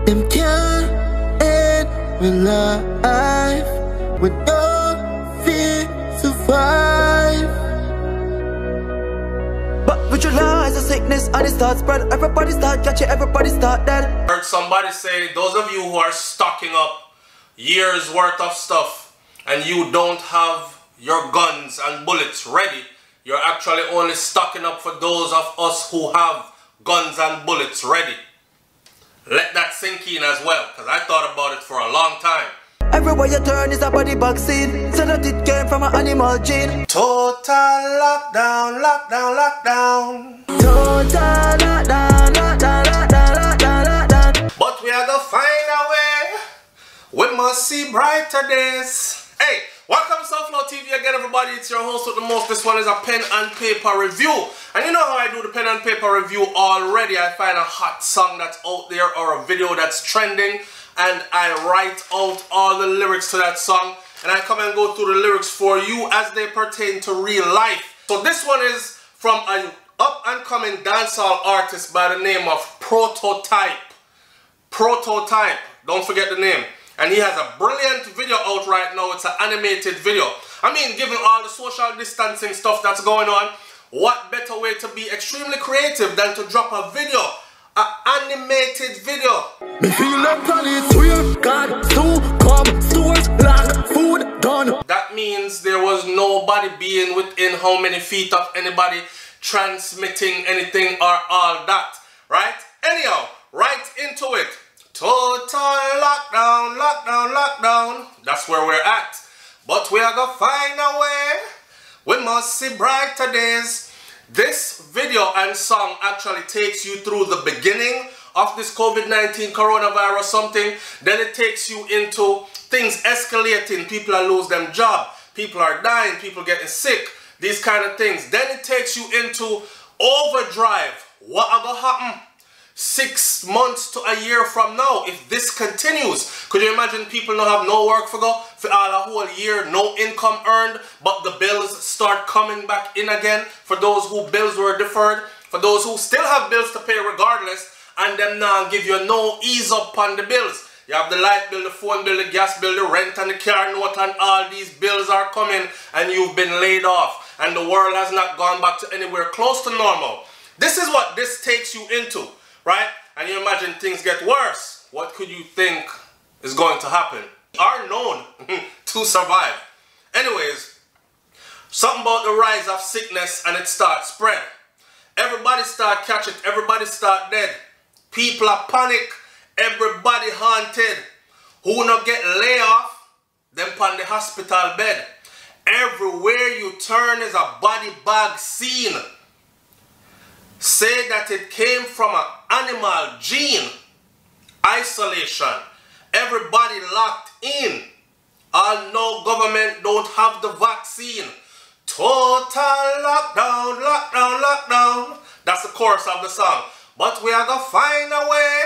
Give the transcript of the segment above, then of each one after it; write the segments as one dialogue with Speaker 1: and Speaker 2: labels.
Speaker 1: Them can't end my life with no fear survive.
Speaker 2: But visualize the sickness and it starts spread. Everybody start catching, everybody start dead.
Speaker 3: I heard somebody say, those of you who are stocking up years worth of stuff and you don't have your guns and bullets ready, you're actually only stocking up for those of us who have guns and bullets ready. Let that sink in as well, because I thought about it for a long time.
Speaker 2: Everywhere you turn is a body vaccine. Said that it came from an animal gene.
Speaker 3: Total lockdown, lockdown, lockdown.
Speaker 2: Total lockdown, lockdown, lockdown, lockdown, lockdown.
Speaker 3: But we are gonna find a way. We must see brighter days. Hey, welcome to SouFLoTV again, everybody. It's your host with the most. This one is a pen and paper review. And you know how I do the pen and paper review already. I find a hot song that's out there or a video that's trending, and I write out all the lyrics to that song, and I come and go through the lyrics for you as they pertain to real life. So this one is from an up-and-coming dancehall artist by the name of Prototype. Prototype, don't forget the name. And he has a brilliant video out right now. It's an animated video. I mean, given all the social distancing stuff that's going on, what better way to be extremely creative than to drop a video? An animated video.
Speaker 1: Me feel like police, we're gone, so come, stores, lock, food, done.
Speaker 3: That means there was nobody being within how many feet of anybody transmitting anything or all that, right? Anyhow, right into it. Total lockdown, lockdown, lockdown. That's where we're at. But we are gonna find a way. We must see brighter days. This video and song actually takes you through the beginning of this COVID-19 coronavirus something. Then it takes you into things escalating. People are losing their job. People are dying. People getting sick. These kind of things. Then it takes you into overdrive. What are gonna happen 6 months to a year from now if this continues? Could you imagine people not have no work for go for all a whole year, no income earned, but the bills start coming back in again for those who bills were deferred, for those who still have bills to pay regardless, and them now give you no ease up on the bills. You have the light bill, the phone bill, the gas bill, the rent and the car note, and all these bills are coming and you've been laid off and the world has not gone back to anywhere close to normal. This is what this takes you into. Right? And you imagine things get worse. What could you think is going to happen? Are known to survive. Anyways, something about the rise of sickness and it starts spread. Everybody start catch it. Everybody start dead. People are panic. Everybody haunted. Who not get lay off? Them on the hospital bed. Everywhere you turn is a body bag scene. Say that it came from an animal gene. Isolation. Everybody locked in. All no government don't have the vaccine. Total lockdown, lockdown, lockdown. That's the chorus of the song. But we are gonna find a way.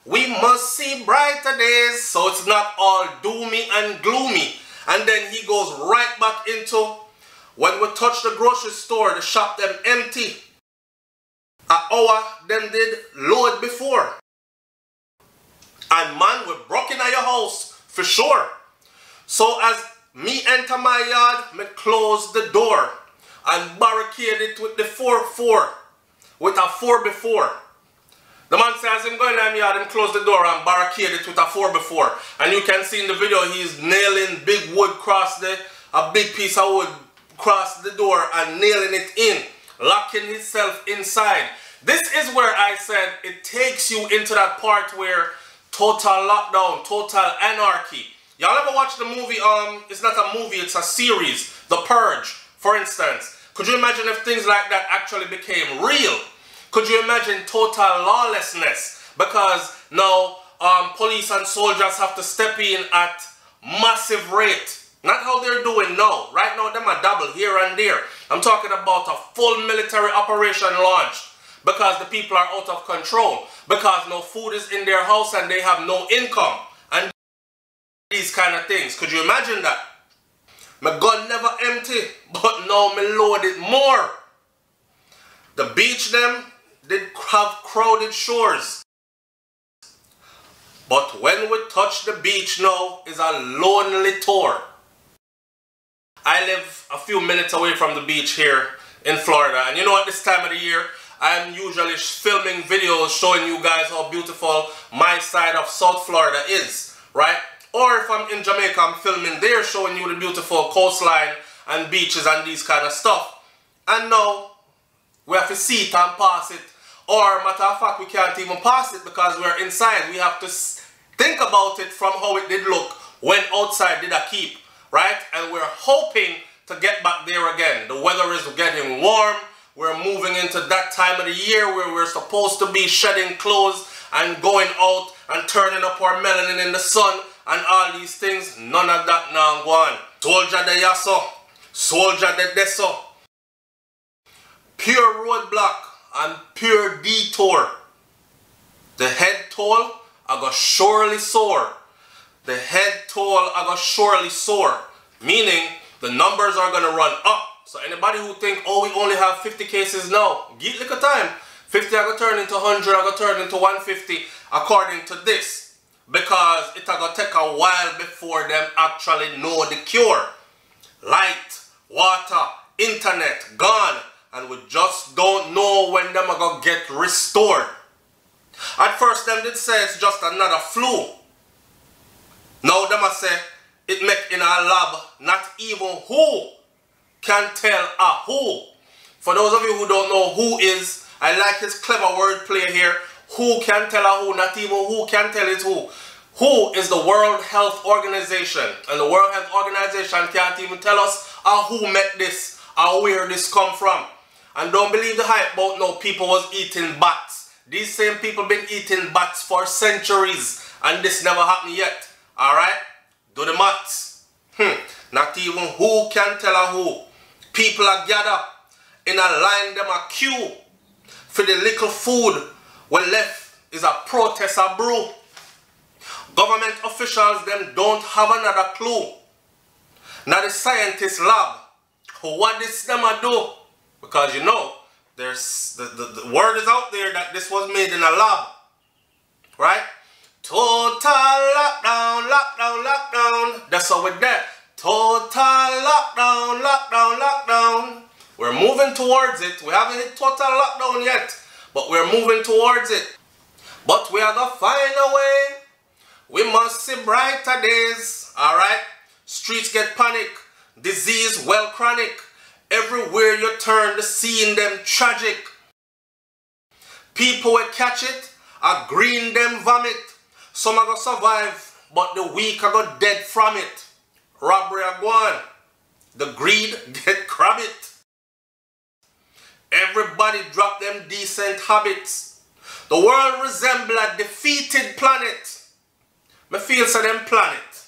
Speaker 3: We must see brighter days. So it's not all doomy and gloomy. And then he goes right back into, when we touch the grocery store, the shop them empty. An hour them did load before. And man, we broke in your house for sure. So as me enter my yard, me close the door and barricade it with the 4-4. With a 4 before. The man says I'm going in my yard and close the door and barricade it with a 4 before. And you can see in the video he's nailing big wood a big piece of wood across the door and nailing it in. Locking himself inside. This is where I said it takes you into that part where total lockdown, total anarchy. Y'all ever watch the movie, it's not a movie, it's a series, The Purge, for instance. Could you imagine if things like that actually became real? Could you imagine total lawlessness? Because now police and soldiers have to step in at massive rate. Not how they're doing now. Right now, them are double here and there. I'm talking about a full military operation launched because the people are out of control. Because no food is in their house and they have no income. And these kind of things. Could you imagine that? My gun never empty, but now me load it more. The beach them did have crowded shores. But when we touch the beach now, is a lonely tour. I live a few minutes away from the beach here in Florida, and you know at this time of the year, I'm usually filming videos showing you guys how beautiful my side of South Florida is, right? Or if I'm in Jamaica, I'm filming there showing you the beautiful coastline and beaches and these kind of stuff. And now, we have to see it and pass it. Or, matter of fact, we can't even pass it because we're inside. We have to think about it from how it did look when outside did I keep, right? And we're hoping to get back there again. The weather is getting warm. We're moving into that time of the year where we're supposed to be shedding clothes and going out and turning up our melanin in the sun and all these things. None of that now go on. Soldier de yaso, soldier de deso. Pure roadblock and pure detour. The head toll I go surely soar. The head toll I go surely soar. Meaning the numbers are gonna run up. So anybody who think, oh, we only have 50 cases now, give little time. 50 I go turn into 100, I go turn into 150 according to this. Because it a go take a while before them actually know the cure. Light, water, internet, gone. And we just don't know when them are going to get restored. At first them did say it's just another flu. Now them a say it make in a lab not even who can tell a who. For those of you who don't know who is, I like his clever wordplay here. Who can tell a who, not even who can tell it who. Who is the World Health Organization. And the World Health Organization can't even tell us who met this or where this come from. And don't believe the hype about no people was eating bats. These same people been eating bats for centuries and this never happened yet. Alright? Do the maths. Not even who can tell a who. People are gathered in a line, them a queue for the little food when left is a protest a brew. Government officials them don't have another clue. Now the scientist lab, what this them a do? Because you know, there's the word is out there that this was made in a lab. Right? Total lockdown, lockdown, lockdown. That's how we're there. Total lockdown, lockdown, lockdown. We're moving towards it. We haven't hit total lockdown yet, but we're moving towards it. But we are gonna find a way. We must see brighter days. Alright? Streets get panic. Disease well chronic. Everywhere you turn, the scene them tragic. People will catch it, a green them vomit. Some are gonna survive, but the weak are gonna dead from it. Robbery are gone. The greed get crab it. Everybody drop them decent habits. The world resemble a defeated planet. Me feel so them planet.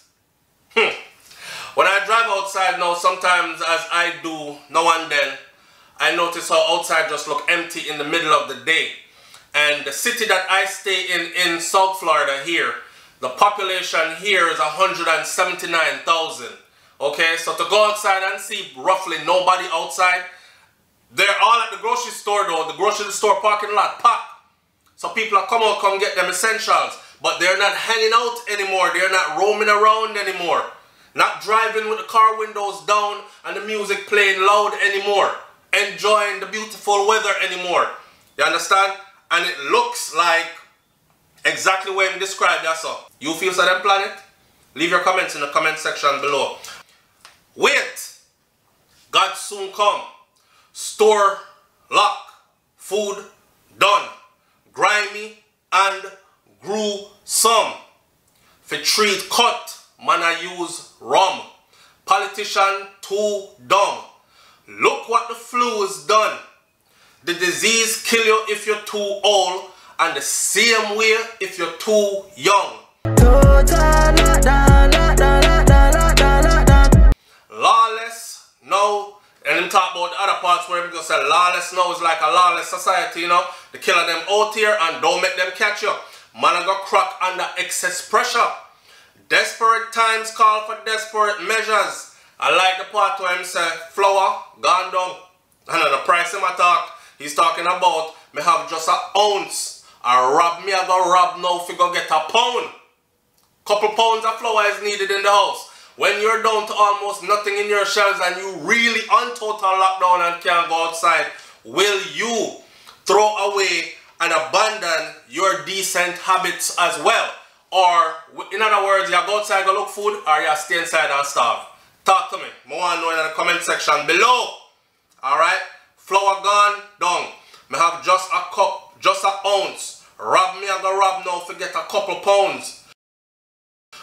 Speaker 3: When I drive outside now, sometimes as I do now and then, I notice how outside just look empty in the middle of the day. And the city that I stay in South Florida here, the population here is 179,000. Okay, so to go outside and see roughly nobody outside, they're all at the grocery store though, the grocery store parking lot packed. So people are come get them essentials, but they're not hanging out anymore, they're not roaming around anymore. Not driving with the car windows down and the music playing loud anymore. Enjoying the beautiful weather anymore. You understand? And it looks like exactly what I'm described that so. You feel so them planet? Leave your comments in the comment section below. Wait. God soon come. Store lock. Food done. Grimy and gruesome. For treat cut. Man I use rum. Politician too dumb. Look what the flu has done. The disease kill you if you're too old, and the same way if you're too young. Lawless now, and them talk about the other parts where people say lawless now is like a lawless society, you know. The killer them out here and don't make them catch you. Man I got crack under excess pressure. Desperate times call for desperate measures. I like the part where him say flour gone down. And the price him talk, he's talking about me have just an ounce. I rob me, I go rob now if you go get a pound. Couple pounds of flour is needed in the house. When you're down to almost nothing in your shelves and you really on total lockdown and can't go outside, will you throw away and abandon your decent habits as well? Or, in other words, you go outside go look food, or you stay inside and starve? Talk to me. I want to know in the comment section below. Alright? Flour gone, down. I have just a cup, just an ounce. Rob me, I go rob now, forget a couple pounds.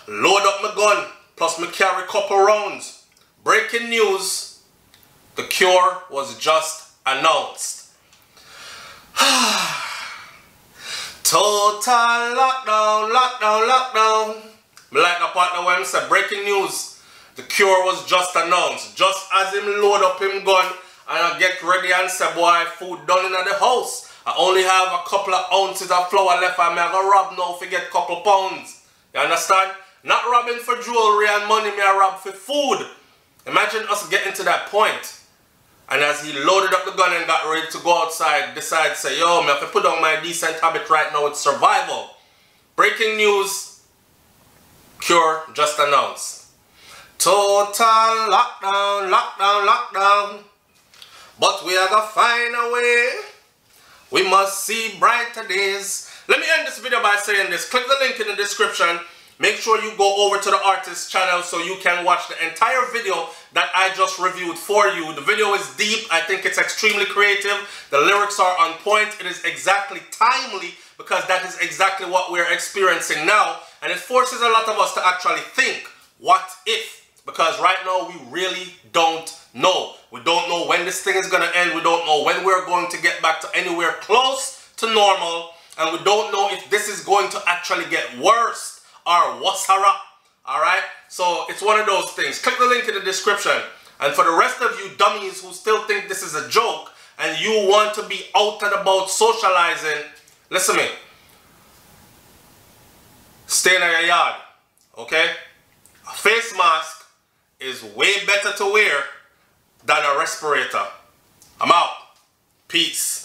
Speaker 3: Load up my gun, plus me carry couple rounds. Breaking news, the cure was just announced. Total lockdown, lockdown, lockdown. Me like the partner when said breaking news, the cure was just announced. Just as him load up him gun and I get ready and say, boy, food done in the house. I only have a couple of ounces of flour left and I go rob now forget a couple pounds. You understand? Not robbing for jewelry and money, me I rob for food. Imagine us getting to that point. And as he loaded up the gun and got ready to go outside, decided to say, yo, me have to put on my decent habit right now, it's survival. Breaking news, cure just announced. Total lockdown, lockdown, lockdown. But we are gonna find a way. We must see brighter days. Let me end this video by saying this. Click the link in the description. Make sure you go over to the artist's channel so you can watch the entire video that I just reviewed for you. The video is deep. I think it's extremely creative. The lyrics are on point. It is exactly timely because that is exactly what we're experiencing now. And it forces a lot of us to actually think, what if? Because right now we really don't know. We don't know when this thing is going to end. We don't know when we're going to get back to anywhere close to normal. And we don't know if this is going to actually get worse. Or wasara, alright? So it's one of those things. Click the link in the description. And for the rest of you dummies who still think this is a joke and you want to be out and about socializing, listen to me. Stay in your yard, okay? A face mask is way better to wear than a respirator. I'm out. Peace.